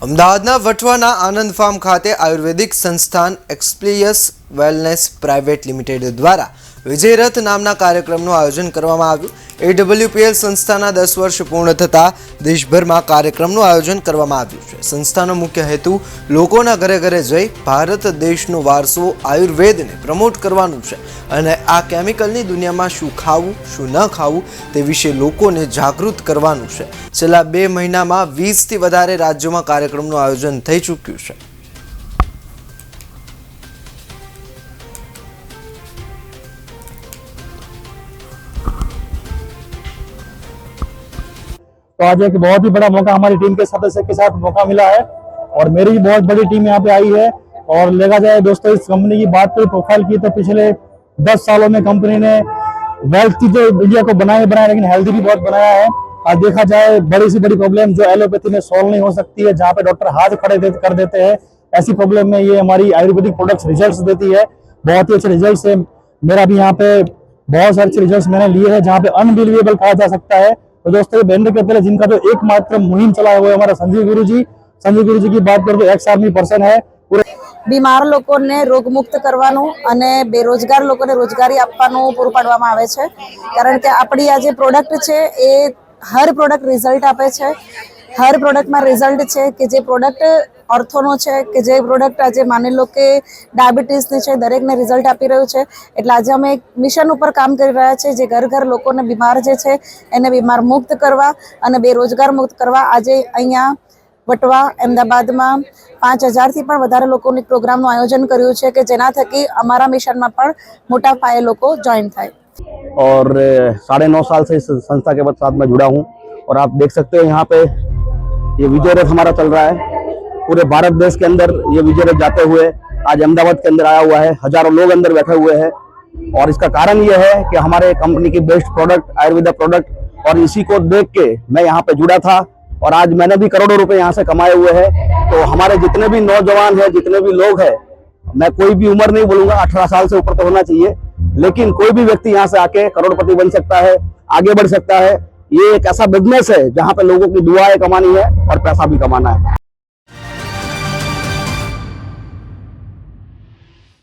અમદાવાદના વટવાના આનંદ ફાર્મ ખાતે આયુર્વેદિક સંસ્થાન એક્સપ્લિયસ વેલનેસ પ્રાઇવેટ લિમિટેડ દ્વારા વિજયરથ નામના કાર્યક્રમનું આયોજન કરવામાં આવ્યું। એડબ્લ્યુપીએલ સંસ્થાના 10 વર્ષ પૂર્ણ થતાં દેશભરમાં કાર્યક્રમનું આયોજન કરવામાં આવ્યું છે। સંસ્થાનો મુખ્ય હેતુ લોકોના ઘરે ઘરે જઈ ભારત દેશનો વારસો આયુર્વેદને પ્રમોટ કરવાનું છે અને આ કેમિકલની દુનિયામાં શું ખાવું શું ન ખાવું તે વિશે લોકોને જાગૃત કરવાનું છે। છેલ્લા 2 મહિનામાં 20થી વધારે રાજ્યોમાં કાર્યક્રમનું આયોજન થઈ ચૂક્યું છે। तो आज एक बहुत ही बड़ा मौका हमारी टीम के सदस्य के साथ मौका मिला है और मेरी भी बहुत बड़ी टीम यहाँ पे आई है। और देखा जाए दोस्तों, इस कंपनी की बात करें प्रोफाइल की तो पिछले 10 सालों में कंपनी ने वेल्थ की जो इंडिया को बनाया लेकिन हेल्दी भी बहुत बनाया है। आज देखा जाए बड़ी से बड़ी प्रॉब्लम जो एलोपैथी में सॉल्व नहीं हो सकती है, जहाँ पे डॉक्टर हाथ खड़े कर देते हैं, ऐसी प्रॉब्लम में ये हमारी आयुर्वेदिक प्रोडक्ट्स रिजल्ट देती है। बहुत ही अच्छे रिजल्ट है। मेरा भी यहाँ पे बहुत सारे अच्छे रिजल्ट मैंने लिए हैं जहाँ पे अनबिलीवेबल कहा जा सकता है। तो दोस्तों, बैंड के पहले जिनका जो एकमात्र मुहिम चलाया हुआ है हमारा संजीव गुरु जी की बात करें तो एक्स आर्मी पर्सन है। बीमार लोकोने रोग मुक्त करवानुं अने बेरोजगार लोकोने रोजगारी आपवानुं पूरुं पाडवामां आवे छे। कारण के आपणी आ जे प्रोडक्ट छे ए हर प्रोडक्ट रिजल्ट आपे छे। हर प्रोडक्ट में रिजल्ट है कि जे प्रोडक्ट ऑर्थोनो है कि जे प्रोडक्ट आज मानी लो कि डायबिटीज ने दरेक ने रिजल्ट आपी रह्युं छे। एटले आज अमे एक मिशन पर काम करी रह्या छे जे घर घर लोकोने बीमार जे छे एने बीमार मुक्त करवा अने बेरोजगार मुक्त करवा। आज अहींया वटवा अमदावाद में 5000 थी पण वधारे लोकोनी प्रोग्रामनुं आयोजन कर्युं छे कि जेना थकी अमारा मिशन में पण मोटा पाये लोको जॉइन थाय। और 9.5 साल से इस संस्था के साथ मैं जुड़ा हूँ और आप देख सकते हो यहाँ पे ये विजय रथ हमारा चल रहा है। पूरे भारत देश के अंदर ये विजय रथ जाते हुए आज अहमदाबाद के अंदर आया हुआ है। हजारों लोग अंदर बैठे हुए हैं और इसका कारण ये है कि हमारे कंपनी की बेस्ट प्रोडक्ट आयुर्वेदा प्रोडक्ट और इसी को देख के मैं यहाँ पे जुड़ा था और आज मैंने भी करोड़ों रुपए यहाँ से कमाए हुए हैं। तो हमारे जितने भी नौजवान हैं, जितने भी लोग हैं, मैं कोई भी उम्र नहीं बोलूंगा, 18 साल से ऊपर तो होना चाहिए, लेकिन कोई भी व्यक्ति यहाँ से आके करोड़पति बन सकता है, आगे बढ़ सकता है। ये एक ऐसा बिजनेस है जहाँ पे लोगों की दुआएं कमानी है और पैसा भी कमाना है।